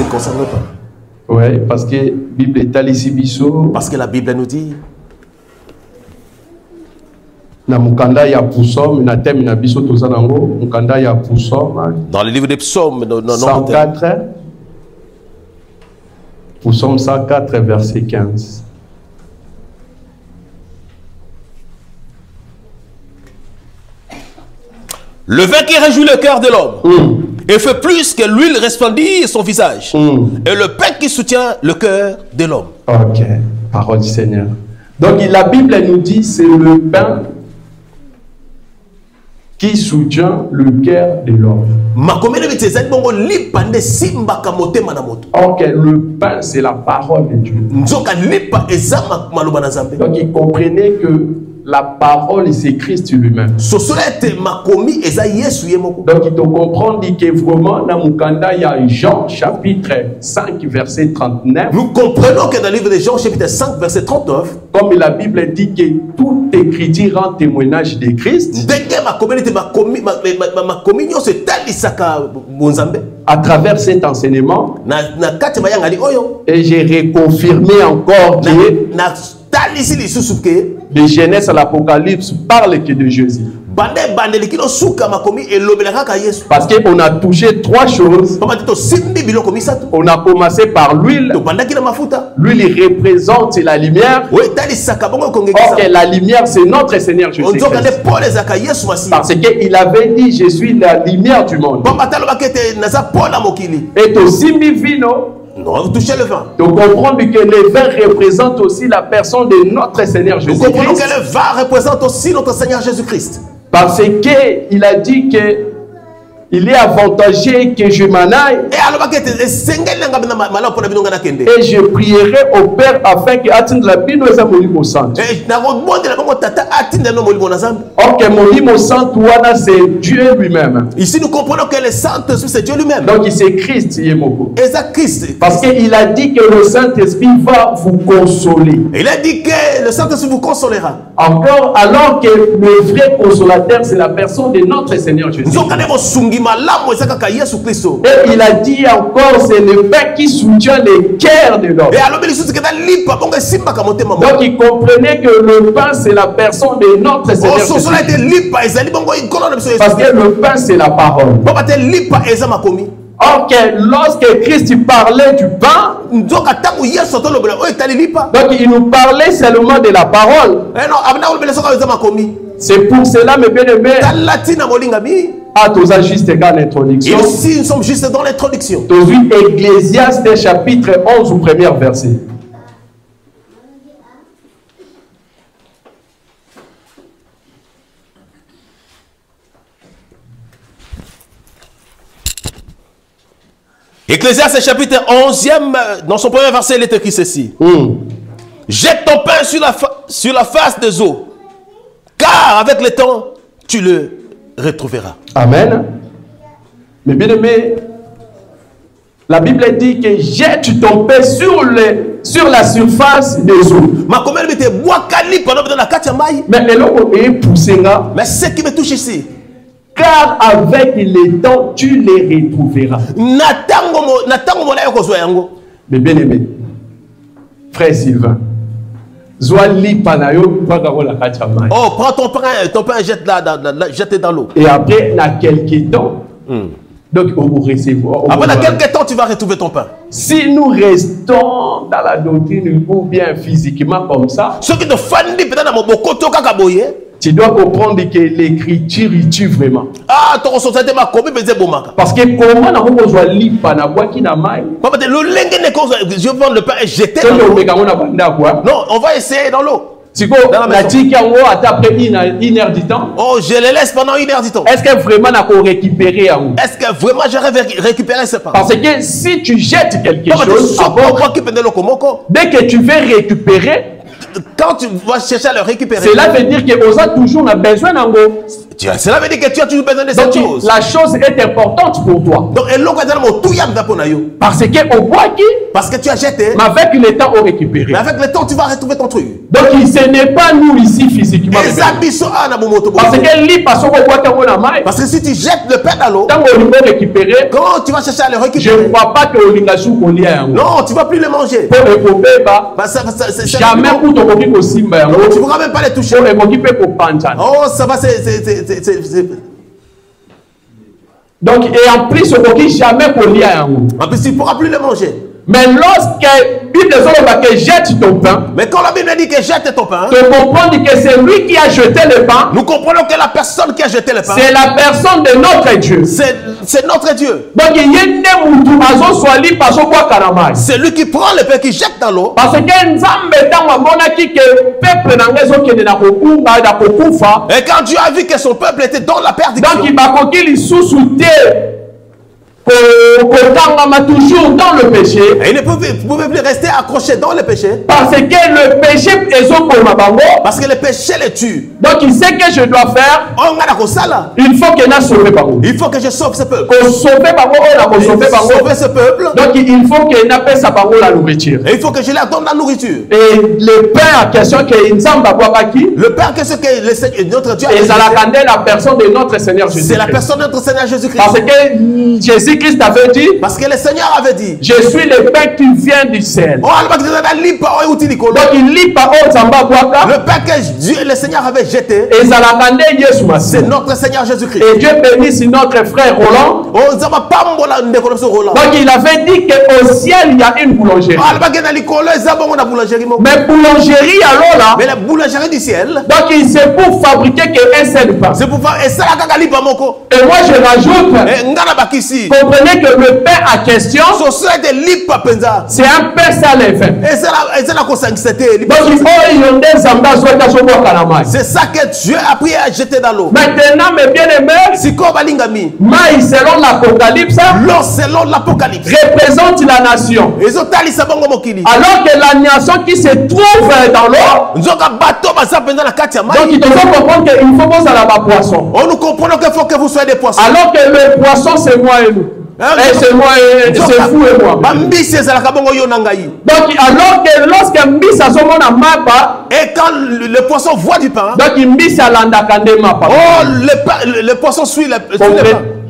se concerne pas. Oui, parce que la Bible est allée ici. Parce que la Bible nous dit. Dans le livre des psaumes, 104, psaume 104, verset 15. Le vin qui réjouit le cœur de l'homme et fait plus que l'huile resplendit son visage. Et le pain qui soutient le cœur de l'homme. Ok, parole du Seigneur. Donc la Bible nous dit c'est le pain qui soutient le cœur de l'homme. Ok, le pain c'est la parole de Dieu. Donc il comprenait que la parole c'est Christ lui-même. Donc il te comprend que vraiment dans Mukanda il y a Jean chapitre 5 verset 39. Nous comprenons que dans le livre de Jean chapitre 5 verset 39, comme la Bible dit que toute écriture rend témoignage de Christ. À travers cet enseignement, et j'ai reconfirmé encore que de Genèse à l'Apocalypse parle que de Jésus. Parce qu'on a touché trois choses. On a commencé par l'huile. L'huile représente la lumière. Or, la lumière, c'est notre Seigneur Jésus-Christ. Parce qu'il avait dit, je suis la lumière du monde. Et aussi mi vino. Non, vous touchez le vin. Donc comprendre que le vin représente aussi la personne de notre Seigneur Jésus-Christ. Nous comprenons que le vin représente aussi notre Seigneur Jésus-Christ. Parce qu'il a dit que il est avantageux que je m'en aille. Et je prierai au Père afin qu'il atteigne la bino et sa molimo sainte. Ok, molimo sainte, c'est Dieu lui-même. Ici, nous comprenons que le Saint-Esprit, c'est Dieu lui-même. Donc, c'est Christ. Christ. Parce qu'il a dit que le Saint-Esprit va vous consoler. Il a dit que le Saint-Esprit vous consolera. Encore, alors que le vrai consolateur, c'est la personne de notre Seigneur Jésus. Et il a dit encore, c'est le pain qui soutient le cœur de l'homme. Donc il comprenait que le pain c'est la personne de notre Seigneur Jésus. Parce que le pain c'est la parole. Ok, lorsque Christ parlait du pain, donc il nous parlait seulement de la parole. C'est pour cela, mes bien-aimés, juste égal l'introduction. Ici, nous sommes juste dans l'introduction. Ecclésiaste chapitre 11 au premier verset. Ecclésiaste chapitre 11e, dans son premier verset, il est écrit ceci. Jette ton pain sur la face des eaux, car avec le temps, tu le retrouveras. Amen. Mais bien aimé, la Bible dit que jette ton pain sur la surface des eaux. Mais ce qui me touche ici, car avec le temps, tu les retrouveras. Mais bien aimé, frère Sylvain, oh, prends ton pain, jette dans l'eau. Et après, dans quelques temps, donc vous recevez. Après, dans quelques temps, tu vas retrouver ton pain. Si nous restons dans la doctrine ou bien physiquement comme ça, ce qui te fait tu dois comprendre que l'écriture tue vraiment. Ah, parce que comment on peut lire par la boîte qui n'a mal. Je vais prendre le pain et jeter dans l'eau. Non, on va essayer dans l'eau. Après une heure du temps. Oh, je les laisse pendant une heure du temps. Est-ce que vraiment on peut récupérer? Est-ce que vraiment j'aurais récupéré ce pain? Parce que si tu jettes quelque chose, dès que tu veux récupérer, quand tu vas chercher à le récupérer, cela veut dire que vous avez toujours besoin d'ango. Cela veut dire que tu as toujours besoin de cette chose. La chose est importante pour toi. Donc, parce que tu as jeté. Mais avec le temps, on récupère. Mais avec le temps, tu vas retrouver ton truc. Donc, ce n'est pas nous ici physiquement. Parce que si tu jettes le pain dans l'eau, quand tu vas chercher à le récupérer, je ne crois pas que non, tu ne vas plus le manger. Jamais pour ton coquille aussi. Tu ne pourras même pas les toucher. Oh, ça va, Donc, et en plus, on ne jamais pour lier. En plus, tu ne pourras plus le manger. Mais lorsque Bible jette ton pain, mais quand la Bible dit que jette ton pain, tu comprends que c'est lui qui a jeté le pain. Nous comprenons que la personne qui a jeté le pain, c'est la personne de notre Dieu. C'est notre Dieu. Donc il y a c'est lui qui prend le pain, qui jette dans l'eau. Parce que et quand Dieu a vu que son peuple était dans la perdition, donc il va toujours dans le péché. Et il ne pouvait plus rester accroché dans le péché. Parce que le péché est parce que le péché le tue. Donc il sait que je dois faire. Il faut que il faut que je sauve ce peuple. Sauver ce peuple. Donc il faut que la nourriture. Et il faut que je leur donne la nourriture. Et le pain en question que le pain que ce que notre Dieu a et la personne de notre Seigneur Jésus. C'est la personne de notre Seigneur Jésus-Christ. Parce que Jésus-Christ avait dit, parce que le Seigneur avait dit, je suis le pain qui vient du ciel. Donc il lit par le pain que Dieu, le Seigneur avait jeté, c'est notre Seigneur Jésus-Christ. Et Dieu bénisse notre frère Roland. Donc il avait dit qu'au ciel il y a une boulangerie. Mais boulangerie alors là, mais la boulangerie du ciel, donc c'est pour fabriquer qu'un seul pain. C'est pour faire et moi je rajoute, comprenez que le pain en question, c'est un pain sans levain. C'est ça que Dieu a pris à jeter dans l'eau. Maintenant, mes bien-aimés, maïs selon l'Apocalypse, représente la nation. Alors que la nation qui se trouve dans l'eau, donc il faut comprendre qu'il faut que vous ayez la poisson. Nous comprenons qu'il faut que vous soyez des poissons. Alors que le poisson c'est moi et nous. C'est moi et c'est vous et moi. Donc alors que lorsque Mbis a son mapa, et quand le poisson voit du pain, donc Mbis a l'andakande mapa. Oh, le poisson suit le pain.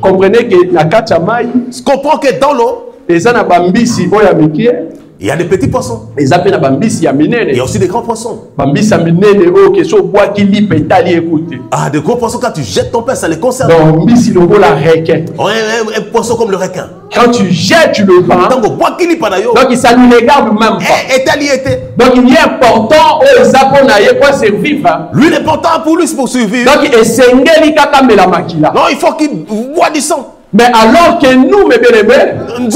Comprenez que la kachamai, comprends que dans l'eau, il y a des petits poissons. Il y a aussi des grands poissons. Ah, des gros poissons, quand tu jettes ton pain, ça les concerne. Donc, un poisson comme le requin. Quand tu jettes le pain, donc ça ne regarde même pas. Donc il est important aux Japonais pour survivre. Lui, l'important pour lui, c'est pour survivre. Donc non, il faut qu'il boit du sang. Mais alors que nous, mes bien-aimés, nous ne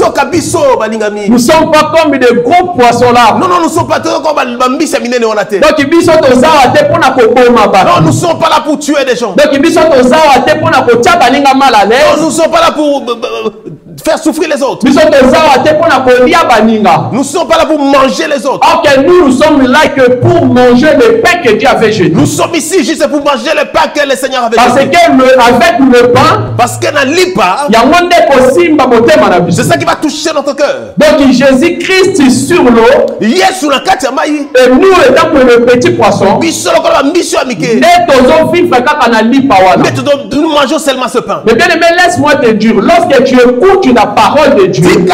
sommes pas comme des gros poissons là. Non, nous ne sommes pas comme Bambis et Minene. Donc, non, nous ne sommes pas là pour tuer des gens. Donc, nous ne sommes pas là pour faire souffrir les autres. Nous ne sommes pas là pour manger les autres. Ok, nous sommes là que pour manger le pain que Dieu avait jeté. Nous sommes ici juste pour manger le pain que le Seigneur avait jeté. Parce que avec le pain, parce que dans le pain, c'est ça qui va toucher notre cœur. Donc Jésus-Christ sur l'eau, et nous étant le petit poisson, nous mangeons seulement ce pain. Mais bien aimé, laisse-moi te dire, lorsque tu écoutes la parole de Dieu, c'est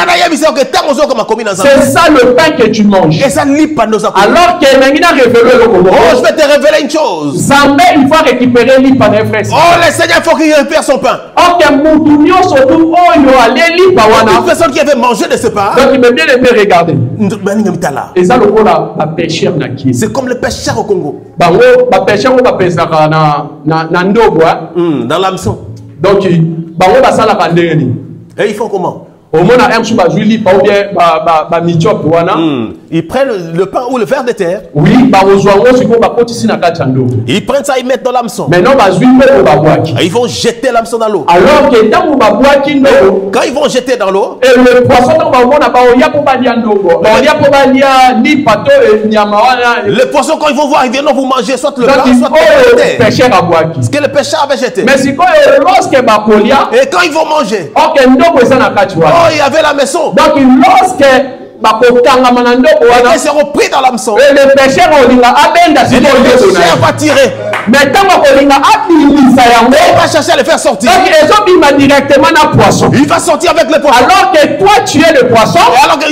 ça le pain que tu manges. Alors que Nangina révélé le Congo. Oh, je vais te révéler une chose. Zambé, il faut récupérer l'IPA des frères. Oh, le Seigneur, il faut qu'il récupère son pain. Ok, Moutounion surtout, oh, il y a l'IPA. Toute personne qui avait mangé de ce pain. Donc il m'a bien aimé regarder. Et ça, le pêcheur naki. C'est comme le pêcheur au Congo. Bango, pêcheur, on va pêcher dans l'hameçon. Donc, bango, ça la bandéni. Et ils font comment? Au moins, un sou bazuli, pas bien, Ils prennent le pain ou le verre de terre. Oui, Ils prennent ça, ils mettent dans l'hameçon. Ils vont jeter l'hameçon dans l'eau. Alors que quand ils vont jeter dans l'eau, et le poisson quand ils vont voir, ils viennent vous manger soit le blanc, soit le pêcheur. Ce que le pêcheur avait jeté. Mais et quand ils vont manger, il y avait la maison. Donc lorsque ils seront pris dans l'hameçon. Et le pêcheur va tirer. Mais il va chercher à le faire sortir. Directement dans poisson. Il va sortir avec le poisson. Alors que toi tu es le poisson. Alors que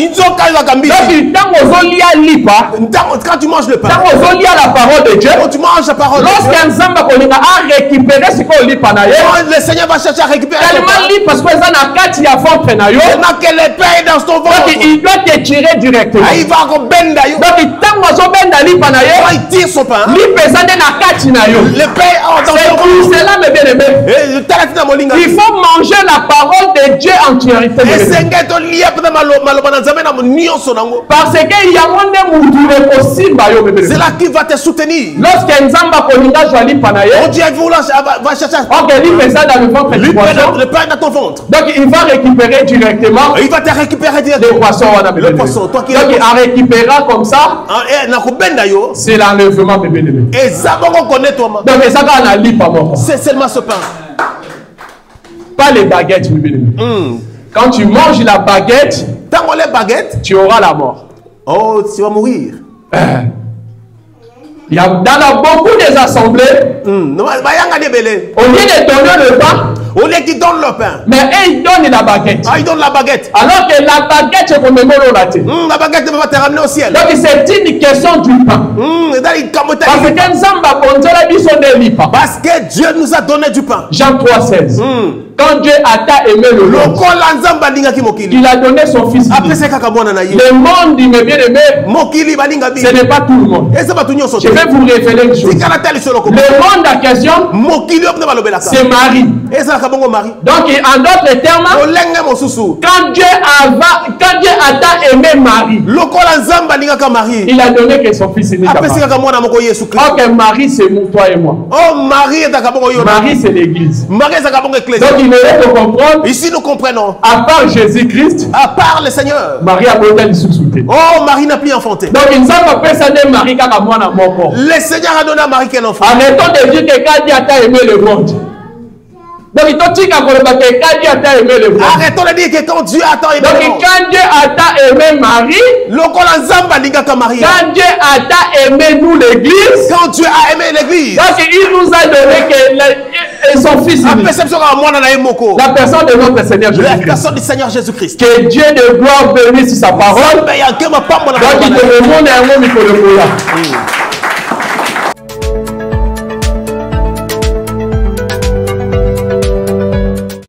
quand tu manges le pain, la parole de Dieu, quand tu manges la parole de Dieu, le Seigneur va chercher à récupérer parce que le pain est dans son ventre. Il doit te tirer directement. Il va il tire son pain. Le pain dans son ventre. Cela, mes bien-aimés, il faut manger la parole de Dieu entièrement. Parce que c'est là qu'il va te soutenir. Lorsque Dieu va chercher le pain dans ton ventre. Donc il va récupérer directement. Il va te récupérer directement. Le poisson. Donc il récupérera comme ça. C'est l'enlèvement, mes bien-aimés. Donc c'est seulement ce pain. Pas les baguettes, mes bien-aimés. Quand tu manges la baguette, tu auras la mort. Oh, tu vas mourir. Il y a dans beaucoup des assemblées, au lieu de donner le pain, qu'ils donnent le pain, mais ils donnent la baguette. Ils donnent la baguette. Alors que la baguette, c'est comme la baguette va te ramener au ciel. Donc c'est une question du pain. Parce que Dieu nous a donné du pain. Jean 3,16. Quand Dieu a aimé le monde, il a donné son fils. Le monde, mes bien-aimés, ce n'est pas tout le monde. Je vais vous révéler une chose. Le monde en question, c'est Marie. Donc, en d'autres termes, quand Dieu a aimé Marie, il a donné que son fils est né. Ok, Marie, c'est toi et moi. Marie, c'est l'église. Donc, il est de comprendre. Ici, nous comprenons. À part Jésus-Christ, à part le Seigneur, Marie a besoin de sous-souter. Oh, Marie n'a plus enfanté. Donc, il ne s'en va pas de Marie quand le Seigneur a donné à Marie qu'un enfant. Arrêtons de dire que quand Dieu a aimé le monde. Donc, il faut dire que quand Dieu a aimé le monde. Arrêtons de dire que quand Dieu a aimé le monde. Donc, quand Dieu a aimé Marie, quand Dieu a aimé nous l'église, quand Dieu a aimé l'église, donc il nous a donné que son fils, la personne de notre Seigneur Jésus-Christ. La personne du Seigneur Jésus-Christ. Que Dieu de gloire bénisse sa parole. Donc, il te demande un mot, il faut le